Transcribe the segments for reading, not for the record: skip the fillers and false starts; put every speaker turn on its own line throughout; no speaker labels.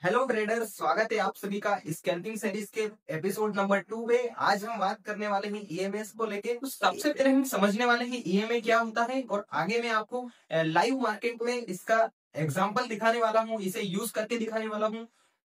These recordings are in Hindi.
हेलो ट्रेडर्स, स्वागत है आप सभी का स्कैल्पिंग सीरीज के एपिसोड नंबर 2 में। आज हम बात करने वाले हैं ईएमएस को लेके। तो सबसे पहले हम समझने वाले हैं ईएमए क्या होता है, और आगे मैं आपको लाइव मार्केट में इसका एग्जांपल दिखाने वाला हूं, इसे यूज करके दिखाने वाला हूं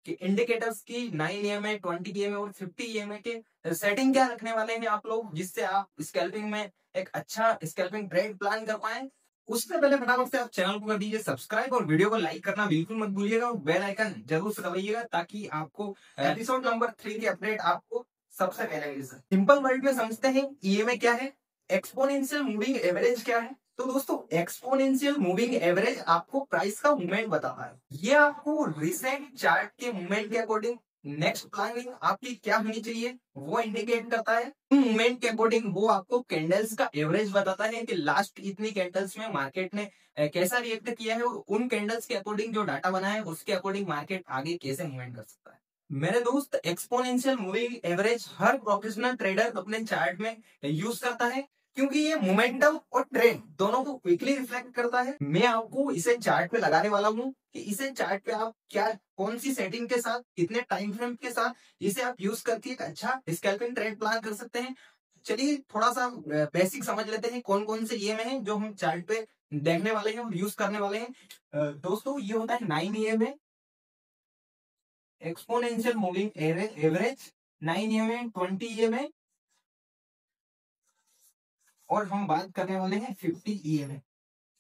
कि इंडिकेटर्स की 9 ईएमए, 20 ईएमए और 50 ईएमए के सेटिंग क्या रखने वाले हैं आप लोग, जिससे आप स्कैल्पिंग में एक अच्छा स्कैल्पिंग ट्रेड प्लान कर पाए। उससे पहले फटाफट से आप चैनल को कर दीजिए सब्सक्राइब और वीडियो को लाइक करना बिल्कुल मत भूलिएगा, और बेल आइकन जरूर से दबाइएगा ताकि आपको एपिसोड नंबर 3 की अपडेट आपको सबसे पहले मिल सके। सिंपल वर्ड में समझते हैं ईएमए क्या है, एक्सपोनेंशियल मूविंग एवरेज क्या है। तो दोस्तों, एक्सपोनेंशियल मूविंग एवरेज आपको प्राइस का मूवमेंट बताता है। ये आपको रिसेंट चार्ट के मूवमेंट के अकॉर्डिंग नेक्स्ट प्लानिंग आपकी क्या होनी चाहिए वो इंडिकेट करता है। मूवमेंट के अकॉर्डिंग वो आपको कैंडल्स का एवरेज बताता है कि लास्ट इतनी कैंडल्स में मार्केट ने कैसा रिएक्ट किया है, और उन कैंडल्स के अकॉर्डिंग जो डाटा बना है उसके अकॉर्डिंग मार्केट आगे कैसे मूवमेंट कर सकता है। मेरे दोस्त, एक्सपोनेंशियल मूविंग एवरेज हर प्रोफेशनल ट्रेडर अपने चार्ट में यूज करता है, क्योंकि ये मोमेंटम और ट्रेंड दोनों को क्विकली रिफ्लेक्ट करता है। मैं आपको इसे चार्ट पे लगाने वाला हूँ कि इसे चार्ट पे आप क्या, कौन सी सेटिंग के साथ, कितने टाइम फ्रेम के साथ इसे आप यूज करके एक अच्छा स्कैल्पिंग ट्रेड प्लान कर सकते हैं। चलिए थोड़ा सा बेसिक समझ लेते हैं कौन कौन से ईएमए हैं जो हम चार्ट पे देखने वाले हैं और यूज करने वाले हैं। दोस्तों, ये होता है 9 EMA, exponential moving average, 9 EMA, 20 EMA, और हम बात करने वाले हैं 50 ईएमए,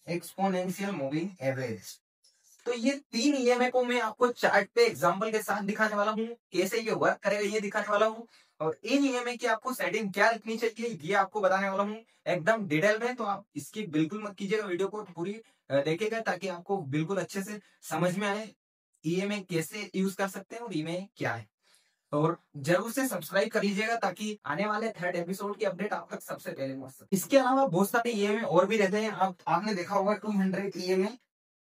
एक्सपोनेंशियल मूविंग एवरेज। तो ये 3 ईएमए को मैं आपको चार्ट पे एग्जांपल के साथ दिखाने वाला हूँ, कैसे ये वर्क करेगा ये दिखाने वाला हूँ, और इन ईएमए की आपको सेटिंग क्या रखनी चाहिए ये आपको बताने वाला हूँ एकदम डिटेल में। तो आप इसकी बिल्कुल मत कीजिएगा, वीडियो को पूरी देखिएगा ताकि आपको बिल्कुल अच्छे से समझ में आए ईएमए कैसे यूज कर सकते हैं और ईएमए क्या है। और जरूर से सब्सक्राइब कर लीजिएगा ताकि आने वाले थर्ड एपिसोड की अपडेट आप तक सबसे पहले पहुंच सके। इसके अलावा बहुत सारे ईएमए और भी रहते हैं। आपने देखा होगा 200 ईएमए।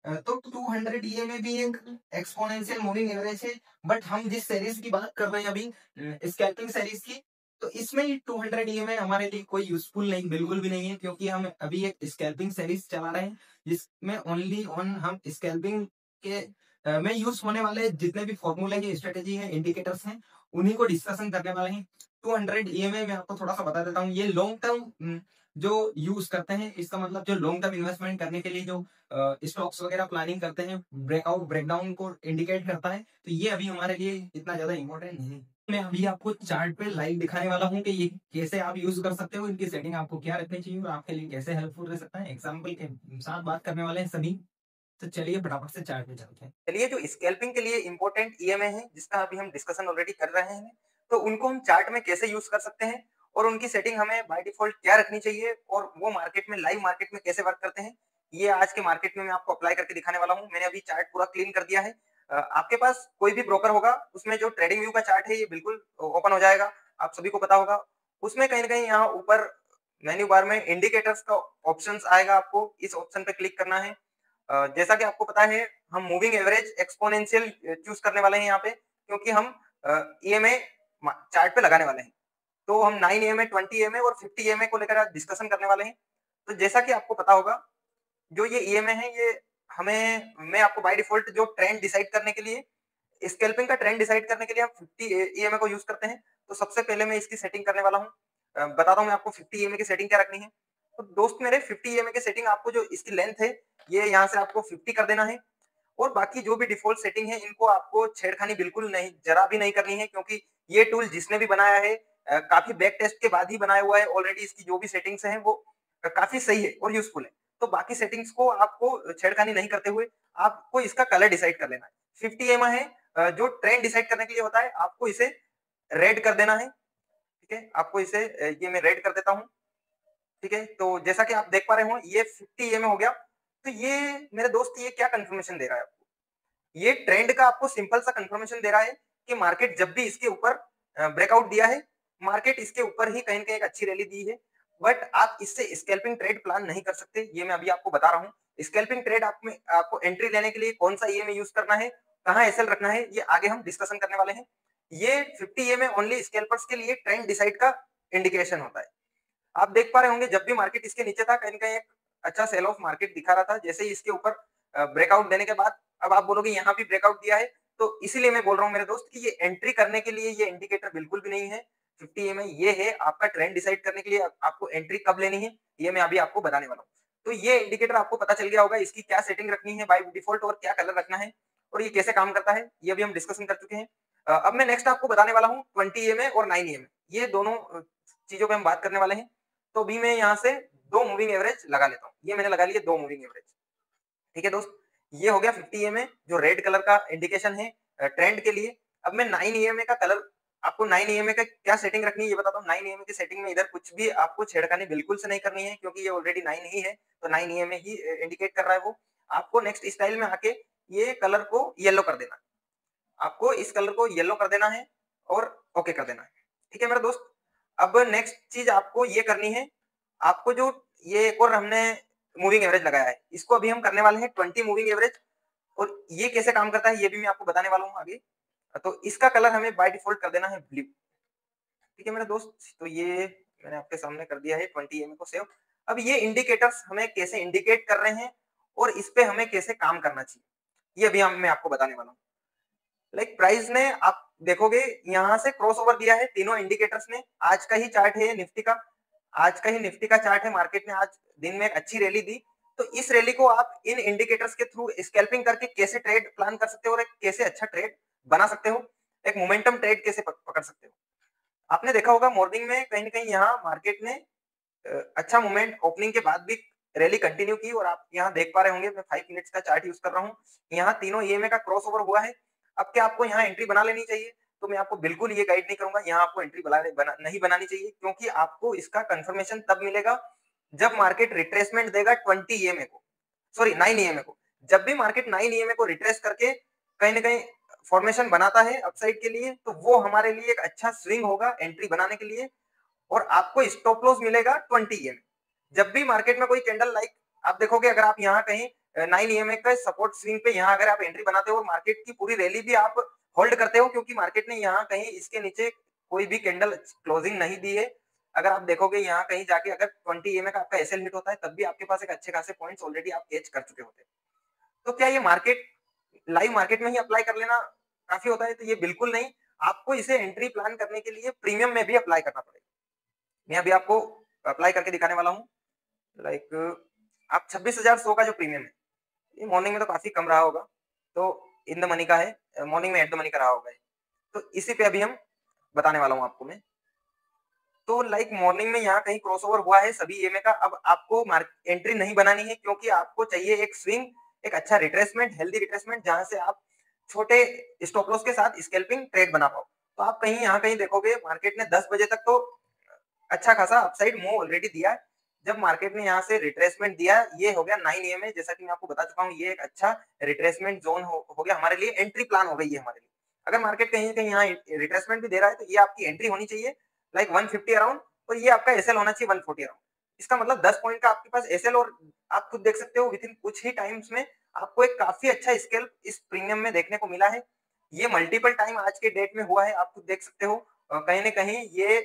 तो 200 ईएमए भी एक एक्सपोनेंशियल मूविंग एवरेज है, बट हम जिस सीरीज की बात कर रहे हैं अभी, स्कैल्पिंग सीरीज की, तो इसमें 200 ईएमए हमारे लिए कोई यूजफुल नहीं, बिल्कुल भी नहीं है, क्योंकि हम अभी एक स्कैल्पिंग सीरीज चला रहे हैं जिसमें ओनली ऑन हम स्कैल्पिंग के में यूज होने वाले जितने भी फॉर्मूले की स्ट्रेटेजी है, इंडिकेटर्स हैं, उन्हीं को डिस्कशन करने वाले हैं। 200 ईएमए में आपको थोड़ा सा बता देता हूँ। ये लॉन्ग टर्म जो यूज करते हैं, इसका मतलब जो लॉन्ग टर्म इन्वेस्टमेंट करने के लिए जो स्टॉक्स वगैरह प्लानिंग करते हैं, ब्रेकआउट ब्रेकडाउन को इंडिकेट करता है। तो ये अभी हमारे लिए इतना ज्यादा इंपॉर्टेंट नहीं है। मैं अभी आपको चार्ट पे लाइव दिखाने वाला हूँ कि ये कैसे आप यूज कर सकते हो, इनकी सेटिंग आपको क्या रखनी चाहिए और आपके लिए कैसे हेल्पफुल रह सकता है। एग्जाम्पल के साथ बात करने वाले हैं सभी। तो चलिए फटाफट से चार्ट पे चलते हैं। चलिए, जो स्कैल्पिंग के लिए इंपॉर्टेंट ईएमए है जिसका अभी हम डिस्कशन ऑलरेडी कर रहे हैं, तो उनको हम चार्ट में कैसे यूज कर सकते हैं और उनकी सेटिंग हमें बाय डिफॉल्ट क्या रखनी चाहिए, और वो मार्केट में, लाइव मार्केट में कैसे वर्क करते हैं, ये आज के मार्केट में मैं आपको अप्लाई करके दिखाने वाला हूँ। मैंने अभी चार्ट पूरा क्लीन कर दिया है। आपके पास कोई भी ब्रोकर होगा, उसमें जो ट्रेडिंग व्यू का चार्ट है ये बिल्कुल ओपन हो जाएगा, आप सभी को पता होगा। उसमें कहीं ना कहीं यहाँ ऊपर मेन्यू बार में इंडिकेटर्स का ऑप्शन आएगा, आपको इस ऑप्शन पे क्लिक करना है। जैसा कि आपको पता है, हम मूविंग एवरेज एक्सपोनेंशियल चूज करने वाले हैं यहाँ पे, क्योंकि हम ईएमए चार्ट पे लगाने वाले हैं। तो हम 9 ईएमए, 20 ईएमए और 50 ईएमए को लेकर आज डिस्कशन करने वाले हैं। तो जैसा कि आपको पता होगा, जो ये ईएमए है, ये हमें, मैं आपको बाय डिफॉल्ट जो ट्रेंड डिसाइड करने के लिए, स्कैल्पिंग का ट्रेंड डिसाइड करने के लिए हम 50 ईएमए को यूज करते हैं। तो सबसे पहले मैं इसकी सेटिंग करने वाला हूँ। बताता हूँ मैं आपको 50 ईएमए की सेटिंग क्या रखनी है। तो दोस्त मेरे, 50 ईएमए की सेटिंग आपको, जो इसकी लेंथ है, ये यहाँ से आपको 50 कर देना है, और बाकी जो भी डिफॉल्ट सेटिंग है इनको आपको छेड़खानी बिल्कुल नहीं, जरा भी नहीं करनी है, क्योंकि ये टूल जिसने भी बनाया है काफी बैक टेस्ट के बाद ही बनाया हुआ है। ऑलरेडी इसकी जो भी सेटिंग्स हैं वो काफी सही है और यूजफुल है। तो बाकी सेटिंग्स को आपको छेड़खानी नहीं करते हुए आपको इसका कलर डिसाइड कर लेना है। 50 एम है, जो ट्रेंड डिसाइड करने के लिए होता है, आपको इसे रेड कर देना है। ठीक है, आपको इसे ये मैं रेड कर देता हूँ। ठीक है, तो जैसा कि आप देख पा रहे हो, ये 50 एम हो गया। तो ये मेरे दोस्त, ये क्या कंफर्मेशन दे रहा है आपको? ये ट्रेंड का आपको सिंपल सा कंफर्मेशन दे रहा है कि मार्केट जब भी इसके ऊपर ब्रेकआउट दिया है, मार्केट इसके ऊपर ही कहीं ना कहीं एक अच्छी रैली दी है। बट आप इससे स्कैल्पिंग ट्रेड प्लान नहीं कर सकते, ये मैं अभी आपको बता रहा हूँ। स्कैल्पिंग ट्रेड आप में आपको एंट्री लेने के लिए कौन सा ईएमए यूज करना है, कहाँ एसएल रखना है, ये आगे हम डिस्कशन करने वाले हैं। ये 50 ईएमए ओनली स्कैल्पर्स के लिए ट्रेंड डिसाइड का इंडिकेशन होता है। आप देख पा रहे होंगे, जब भी मार्केट इसके नीचे था, कहीं ना कहीं एक अच्छा सेल ऑफ मार्केट दिखा रहा था। जैसे ही इसके ऊपर ब्रेकआउट देने के बाद, अब आप बोलोगे यहाँ भी ब्रेकआउट दिया है, तो इसीलिए मैं बोल रहा हूँ मेरे दोस्त कि ये एंट्री करने के लिए ये इंडिकेटर बिल्कुल भी नहीं है। 50 EMI ये है आपका ट्रेंड डिसाइड करने के लिए आपको एंट्री कब लेनी है, ये मैं अभी आपको बताने वाला हूँ। तो ये इंडिकेटर आपको पता चल गया होगा, इसकी क्या सेटिंग रखनी है बाय डिफॉल्ट और क्या कलर रखना है और ये कैसे काम करता है, ये भी हम डिस्कशन कर चुके हैं। अब मैं नेक्स्ट आपको बताने वाला हूँ 20 EMI और 9 EMI, ये दोनों चीजों पे हम बात करने वाले हैं। तो अभी मैं यहाँ से 2 मूविंग एवरेज लगा लेता हूँ। ये मैंने लगा लिए 2 मूविंग एवरेज। ठीक है दोस्त, ये हो गया 50 EMI जो रेड कलर का इंडिकेशन है ट्रेंड के लिए। अब मैं 9 EMI का कलर आपको 9 EMI का क्या सेटिंग रखनी है ये बताता हूँ। 9 EMI की सेटिंग में इधर कुछ भी आपको छेड़खानी बिल्कुल से नहीं करनी है, क्योंकि ये ऑलरेडी 9 ही है, तो 9 EMI ही इंडिकेट कर रहा है वो। आपको नेक्स्ट स्टाइल में आके ये कलर को येलो कर देना, आपको इस कलर को येलो कर देना है और ओके कर देना है। ठीक है मेरा दोस्त, अब नेक्स्ट चीज आपको ये करनी है, आपको जो ये एक और हमने मूविंग एवरेज लगाया है, इसको अभी हम करने वाले हैं 20 मूविंग एवरेज। और ये कैसे काम करता है ये भी मैं आपको बताने वाला हूँ आगे। तो इसका कलर हमें बाय डिफॉल्ट कर देना है ब्लू। ठीक है मेरा दोस्त, तो ये मैंने आपके सामने कर दिया है 20 EMI को सेव। अब ये इंडिकेटर्स हमें कैसे इंडिकेट कर रहे हैं और इस पे हमें कैसे काम करना चाहिए, ये भी मैं आपको बताने वाला हूँ। लाइक प्राइस ने आप देखोगे यहाँ से क्रॉस ओवर दिया है तीनों इंडिकेटर्स ने। आज का ही चार्ट है निफ्टी का, आज का ही निफ्टी का चार्ट है। मार्केट ने आज दिन में एक अच्छी रैली दी, तो इस रैली को आप इन इंडिकेटर्स के थ्रू स्कैल्पिंग करके कैसे ट्रेड प्लान कर सकते हो और एक कैसे अच्छा ट्रेड बना सकते हो, एक मोमेंटम ट्रेड कैसे पकड़ सकते हो। आपने देखा होगा मॉर्निंग में कहीं ना कहीं यहाँ मार्केट ने अच्छा मोमेंट ओपनिंग के बाद भी रैली कंटिन्यू की, और आप यहाँ देख पा रहे होंगे मैं 5 मिनट्स का चार्ट यूज कर रहा हूँ। यहाँ तीनों ईएमए का क्रॉस ओवर हुआ है। अब क्या आपको यहाँ एंट्री बना लेनी चाहिए, तो मैं आपको बिल्कुल ये गाइड नहीं करूंगा यहाँ आपको एंट्री नहीं बनानी चाहिए, क्योंकि आपको इसका कंफर्मेशन तब मिलेगा जब मार्केट रिट्रेसमेंट देगा 20 ईएमए को, सॉरी 9 ईएमए को। जब भी मार्केट 9 ईएमए को रिट्रेस करके कहीं ना कहीं फॉर्मेशन बनाता है अपसाइड के लिए, तो वो हमारे लिए एक अच्छा स्विंग होगा एंट्री बनाने के लिए, और आपको स्टॉप लॉस मिलेगा 20 EMI। जब भी मार्केट में कोई कैंडल लाइक आप देखोगे, अगर आप यहाँ कहीं 9 EMI का सपोर्ट स्विंग पे यहाँ अगर आप एंट्री बनाते हो और मार्केट की पूरी रैली भी आप होल्ड करते हो, क्योंकि मार्केट ने यहाँ कहीं इसके नीचे कोई भी कैंडल क्लोजिंग नहीं दी है। अगर आप देखोगे यहाँ कहीं जाके अगर 20 EMI का आपका एसएल हिट होता है, तब भी आपके पास एक अच्छे खासे पॉइंट्स ऑलरेडी आप कैच कर चुके होते हैं। तो क्या ये मार्केट लाइव मार्केट में ही अप्लाई कर लेना काफी होता है, तो ये बिल्कुल नहीं। आपको इसे एंट्री प्लान करने के लिए प्रीमियम में भी अप्लाई करना पड़ेगा। मैं अभी आपको अप्लाई करके दिखाने वाला हूँ। लाइक आप 26,100 का जो प्रीमियम है, ये मॉर्निंग में तो काफी कम रहा होगा, तो इन द मनी का है, मॉर्निंग में एट द मनी का रहा होगा। तो इसी पे अभी हम बताने वाला हूँ आपको मैं। तो लाइक मॉर्निंग में यहाँ कहीं क्रॉसओवर हुआ है सभी ईएमए का। अब आपको एंट्री नहीं बनानी है, क्योंकि आपको चाहिए एक स्विंग, एक अच्छा रिट्रेसमेंट, हेल्दी रिट्रेसमेंट, जहां से आप छोटे स्टॉप लॉस के साथ स्कैल्पिंग ट्रेड बना पाओ। तो आप कहीं यहाँ कहीं देखोगे मार्केट ने 10 बजे तक तो अच्छा खासा अपसाइड मूव ऑलरेडी दिया है। जब मार्केट ने यहाँ से रिट्रेसमेंट दिया, ये हो गया 9 EMA, जैसा कि मैं आपको बता चुका हूँ, ये एक अच्छा रिट्रेसमेंट जोन हो गया हमारे लिए, एंट्री प्लान हो गई है हमारे लिए। अगर मार्केट कहीं कहीं यहाँ रिट्रेसमेंट भी दे रहा है, तो ये आपकी एंट्री होनी चाहिए लाइक 150 अराउंड, और ये आपका एसएल होना चाहिए 140 अराउंड। इसका मतलब 10 पॉइंट का आपके पास एसएल, और आप खुद देख सकते हो विद इन कुछ ही टाइम्स में आपको एक काफी अच्छा स्केल इस प्रीमियम में देखने को मिला है। ये मल्टीपल टाइम आज के डेट में हुआ है, आप खुद देख सकते हो। कहीं ना कहीं ये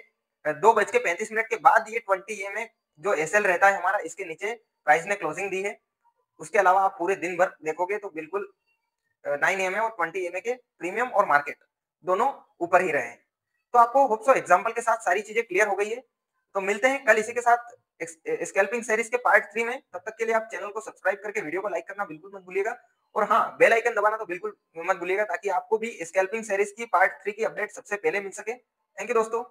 2:35 के बाद ये 20 EMA जो एसएल रहता है हमारा, इसके नीचे प्राइस ने क्लोजिंग दी है। उसके अलावा आप पूरे दिन भर देखोगे तो बिल्कुल 9 EMA और 20 EMA के प्रीमियम और मार्केट दोनों ऊपर ही रहे हैं। तो आपको होप सो एग्जांपल के साथ सारी चीजें क्लियर हो गई है। तो मिलते हैं कल इसी के साथ स्कैल्पिंग सीरीज के पार्ट 3 में। तब तक के लिए आप चैनल को सब्सक्राइब करके वीडियो को लाइक करना बिल्कुल मत भूलिएगा, और हाँ, बेल आइकन दबाना तो बिल्कुल मत भूलिएगा, ताकि आपको भी स्कैल्पिंग सीरीज की पार्ट 3 की अपडेट सबसे पहले मिल सके। थैंक यू दोस्तों।